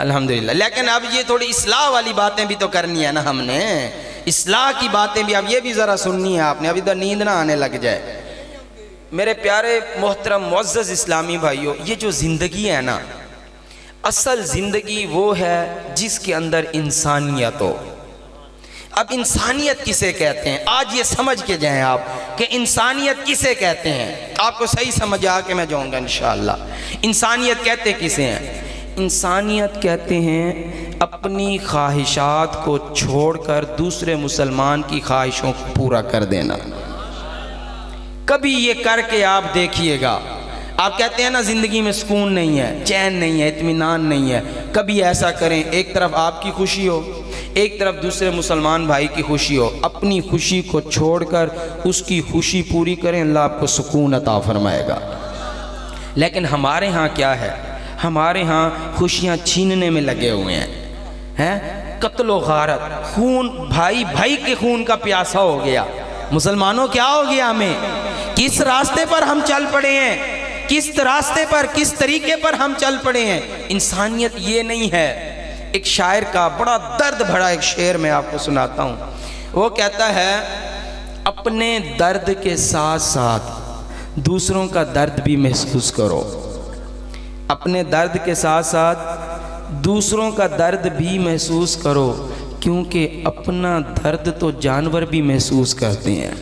الحمدللہ۔ لیکن اب یہ تھوڑی اصلاح والی باتیں بھی تو کرنی ہے نا ہم نے، اصلاح کی باتیں بھی اب یہ بھی ذرا سننی ہے آپ نے، ابھی تو نیند نہ آنے لگ جائے۔ میرے پیارے محترم معزز اسلامی بھائیوں، یہ جو زندگی ہے نا، اصل زندگی وہ ہے جس کے اندر انسانیت ہو۔ اب انسانیت کسے کہتے ہیں؟ آج یہ سمجھ کے جائیں آپ کہ انسانیت کسے کہتے ہیں، آپ کو صحیح سمجھ آ کے میں جاؤں گا انشاءاللہ۔ انسانیت کہتے کسے ہیں؟ انسانیت کہتے ہیں اپنی خواہشات کو چھوڑ کر دوسرے مسلمان کی خواہشوں کو پورا کر دینا۔ کبھی یہ کر کے آپ دیکھیے گا، آپ کہتے ہیں نا زندگی میں سکون نہیں ہے، چین نہیں ہے، اطمینان نہیں ہے، کبھی ایسا کریں ایک طرف آپ کی خوشی ہو، ایک طرف دوسرے مسلمان بھائی کی خوشی ہو، اپنی خوشی کو چھوڑ کر اس کی خوشی پوری کریں، اللہ آپ کو سکون عطا فرمائے گا۔ لیکن ہمارے ہاں کیا ہے؟ ہمارے ہاں خوشیاں چھیننے میں لگے ہوئے ہیں، قتل و غارت، خون، بھائی بھائی کے خون کا پیاسا ہو گیا۔ مسلمانوں کیا ہو گیا ہمیں؟ کس راستے پر ہم چل پڑے ہیں؟ کس راستے پر، کس طریقے پر ہم چل پڑے ہیں؟ انسانیت یہ نہیں ہے۔ ایک شاعر کا بڑا درد بھرا ایک شعر میں آپ کو سناتا ہوں۔ وہ کہتا ہے اپنے درد کے ساتھ ساتھ دوسروں کا درد بھی محسوس کرو، اپنے درد کے ساتھ ساتھ دوسروں کا درد بھی محسوس کرو، کیونکہ اپنا درد تو جانور بھی محسوس کرتے ہیں۔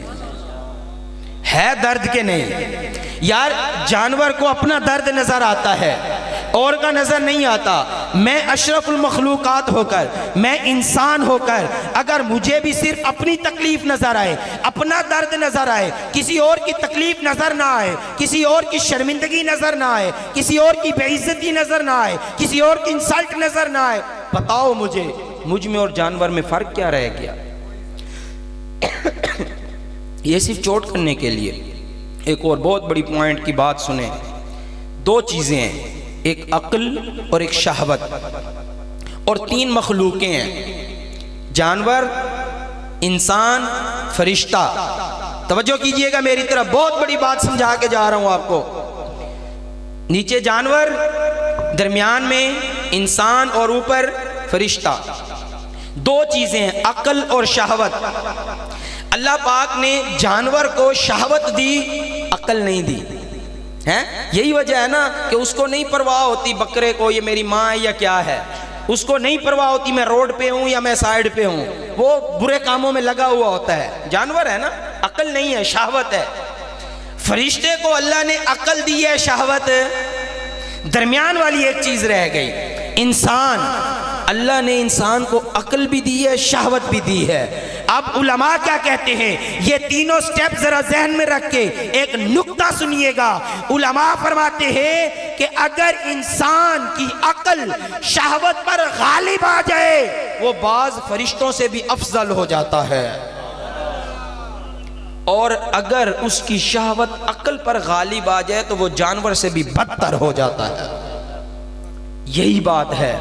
ہے درد کے نہیں یار؟ جانور کو اپنا درد نظر آتا ہے، اور کا نظر نہیں آتا۔ میں اشرف المخلوقات ہو کر، میں انسان ہو کر، اگر مجھے بھی صرف اپنی تکلیف نظر آئے، اپنا درد نظر آئے، کسی اور کی تکلیف نظر نہ آئے، کسی اور کی شرمندگی نظر نہ آئے، کسی اور کی بے عزتی نظر نہ آئے، کسی اور کی انسلٹ نظر نہ آئے، بتاؤ مجھے مجھ میں اور جانور میں فرق کیا رہ گیا؟ یہ صرف چوٹ کرنے کے لیے۔ ایک اور بہت بڑی پوائنٹ کی بات سنیں، دو چیزیں ہیں، ایک عقل اور ایک شہوت، اور تین مخلوقیں ہیں، جانور، انسان، فرشتہ۔ توجہ کیجئے گا میری طرف، بہت بڑی بات سمجھا کے جا رہا ہوں آپ کو۔ نیچے جانور، درمیان میں انسان اور اوپر فرشتہ۔ دو چیزیں ہیں، عقل اور شہوت۔ اللہ پاک نے جانور کو شہوت دی، عقل نہیں دی ہے۔ یہی وجہ ہے نا کہ اس کو نہیں پرواہ ہوتی بکرے کو یہ میری ماں ہے یا کیا ہے، اس کو نہیں پرواہ ہوتی میں روڈ پہ ہوں یا میں سائیڈ پہ ہوں، وہ برے کاموں میں لگا ہوا ہوتا ہے۔ جانور ہے نا، عقل نہیں ہے، شہوت ہے۔ فرشتے کو اللہ نے عقل دی ہے، شہوت، درمیان والی ایک چیز رہ گئی انسان۔ اللہ نے انسان کو عقل بھی دی ہے، شہوت بھی دی ہے۔ اب علماء کیا کہتے ہیں، یہ تینوں سٹیپ ذرا ذہن میں رکھ کے ایک نکتہ سنیے گا۔ علماء فرماتے ہیں کہ اگر انسان کی عقل شہوت پر غالب آ جائے، وہ بعض فرشتوں سے بھی افضل ہو جاتا ہے، اور اگر اس کی شہوت عقل پر غالب آ جائے تو وہ جانور سے بھی بدتر ہو جاتا ہے۔ یہی بات ہے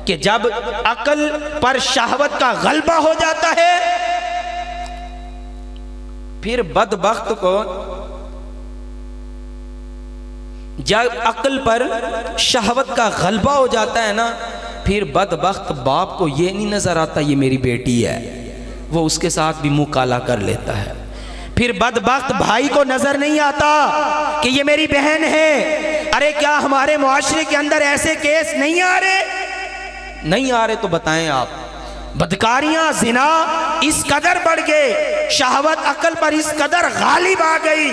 کہ جب عقل پر شہوت کا غلبہ ہو جاتا ہے، پھر بدبخت کو، جب عقل پر شہوت کا غلبہ ہو جاتا ہے نا، پھر بدبخت باپ کو یہ نہیں نظر آتا یہ میری بیٹی ہے، وہ اس کے ساتھ بھی منہ کالا کر لیتا ہے۔ پھر بدبخت بھائی کو نظر نہیں آتا کہ یہ میری بہن ہے۔ ارے کیا ہمارے معاشرے کے اندر ایسے کیس نہیں آ رہے؟ نہیں آ رہے تو بتائیں آپ۔ بدکاریاں، زنا اس قدر بڑھ گئے، شہوت عقل پر اس قدر غالب آ گئی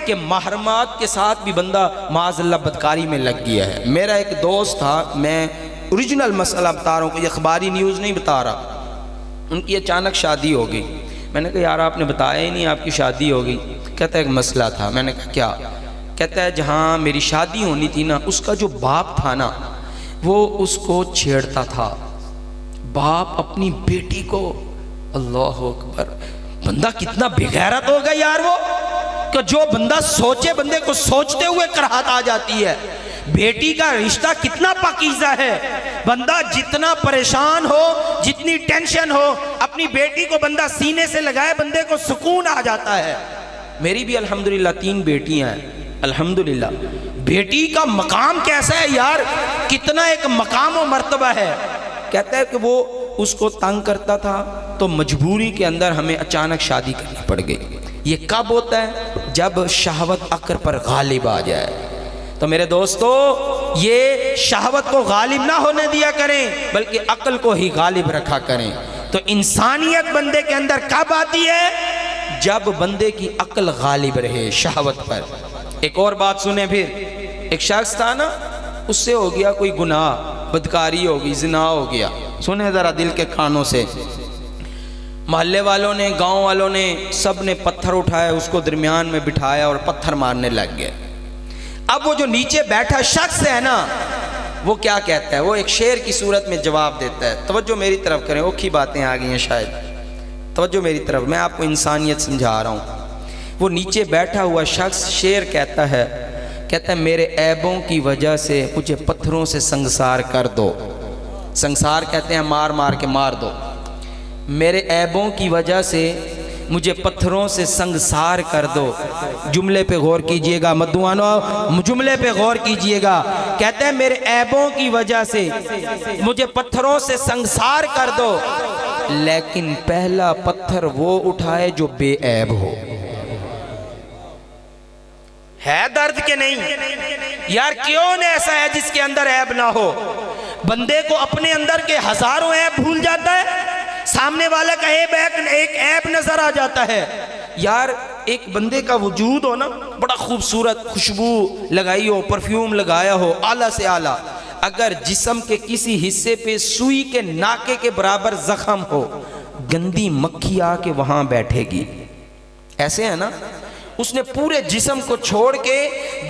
کہ محرمات کے ساتھ بھی بندہ معاذ اللہ بدکاری میں لگ گیا ہے۔ میرا ایک دوست تھا، میں اوریجنل مسئلہ بتا رہا ہوں، کوئی اخباری نیوز نہیں بتا رہا۔ ان کی اچانک شادی ہو گئی۔ میں نے کہا یار آپ نے بتایا ہی نہیں آپ کی شادی ہو گئی۔ کہتا ہے ایک مسئلہ تھا۔ میں نے کہا کیا؟ کہتا ہے جہاں میری شادی ہونی تھی نا، اس کا جو باپ تھا نا، وہ اس کو چھیڑتا تھا۔ باپ اپنی بیٹی کو، اللہ اکبر، بندہ کتنا بے غیرت ہوگا یار وہ، کہ جو بندہ سوچے، بندے کو سوچتے ہوئے کراہت آ جاتی ہے۔ بیٹی کا رشتہ کتنا پاکیزہ ہے، بندہ جتنا پریشان ہو، جتنی ٹینشن ہو، اپنی بیٹی کو بندہ سینے سے لگائے، بندے کو سکون آ جاتا ہے۔ میری بھی الحمدللہ 3 بیٹیاں ہیں، الحمدللہ۔ بیٹی کا مقام کیسا ہے یار، کتنا ایک مقام و مرتبہ ہے. کہتا ہے کہ وہ اس کو تنگ کرتا تھا تو مجبوری کے اندر ہمیں اچانک شادی کرنی پڑ گئی. یہ کب ہوتا ہے؟ جب شہوت عقل پر غالب آ جائے. تو میرے دوستو یہ شہوت کو غالب نہ ہونے دیا کریں بلکہ عقل کو ہی غالب رکھا کریں. تو انسانیت بندے کے اندر کب آتی ہے؟ جب بندے کی عقل غالب رہے شہوت پر. ایک اور بات سنیں پھر. ایک شخص تھا نا، اس سے ہو گیا کوئی گناہ، بدکاری ہو گئی، زنا ہو گیا. سنیں ذرا دل کے کانوں سے. محلے والوں نے، گاؤں والوں نے، سب نے پتھر اٹھایا، اس کو درمیان میں بٹھایا اور پتھر مارنے لگ گئے. اب وہ جو نیچے بیٹھا شخص ہے نا، وہ کیا کہتا ہے؟ وہ ایک شعر کی صورت میں جواب دیتا ہے. توجہ میری طرف کریں، اوکھی باتیں آ گئی ہیں شاید. توجہ میری طرف، میں آپ کو انسانیت سمجھا رہا ہوں. وہ نیچے بیٹھا ہوا شخص شعر کہتا ہے میرے عیبوں کی وجہ سے مجھے پتھروں سے سنگسار کر دو. سنگسار کہتے ہیں مار مار کے مار دو. میرے عیبوں کی وجہ سے مجھے پتھروں سے سنگسار کر دو. جملے پہ غور کیجئے گا مدوانو، جملے پہ غور کیجئے گا. کہتے ہیں میرے عیبوں کی وجہ سے مجھے پتھروں سے سنگسار کر دو، لیکن پہلا پتھر وہ اٹھائے جو بے عیب ہو. ہے درد کے نہیں یار؟ کیوں ایسا ہے جس کے اندر عیب نہ ہو؟ بندے کو اپنے اندر کے ہزاروں عیب بھول جاتا ہے، سامنے والا کا ایک عیب نظر آ جاتا ہے. یار ایک بندے کا وجود ہو نا، بڑا خوبصورت، خوشبو لگائی ہو، پرفیوم لگایا ہو اعلیٰ سے اعلیٰ، اگر جسم کے کسی حصے پہ سوئی کے ناکے کے برابر زخم ہو، گندی مکھی آ کے وہاں بیٹھے گی. ایسے ہے نا؟ اس نے پورے جسم کو چھوڑ کے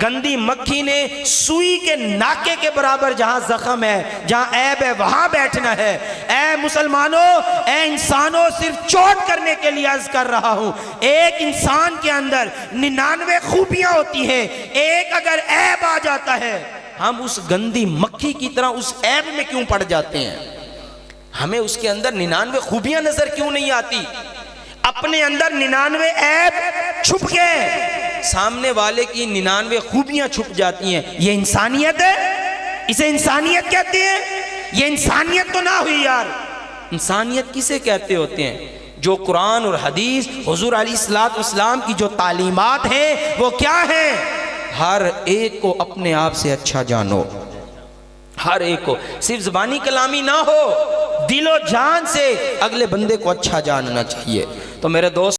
گندی مکھی نے سوئی کے ناکے کے برابر جہاں زخم ہے، جہاں عیب ہے، وہاں بیٹھنا ہے. اے مسلمانوں، اے انسانوں، صرف چوٹ کرنے کے لیے عرض کر رہا ہوں. ایک انسان کے اندر 99 خوبیاں ہوتی ہیں، ایک اگر عیب آ جاتا ہے، ہم اس گندی مکھی کی طرح اس عیب میں کیوں پڑ جاتے ہیں؟ ہمیں اس کے اندر 99 خوبیاں نظر کیوں نہیں آتی؟ اپنے اندر 99 عیب چھپ گئے، سامنے والے کی 99 خوبیاں چھپ جاتی ہیں. یہ انسانیت ہے؟ اسے انسانیت کہتے ہیں؟ یہ انسانیت تو نہ ہوئی یار. انسانیت کسے کہتے ہوتے ہیں؟ جو قرآن اور حدیث حضور علیہ السلام کی جو تعلیمات ہیں وہ کیا ہیں؟ ہر ایک کو اپنے آپ سے اچھا جانو. ہر ایک کو، صرف زبانی کلامی نہ ہو، دل و جان سے اگلے بندے کو اچھا جاننا چاہیے. تو میرے دوست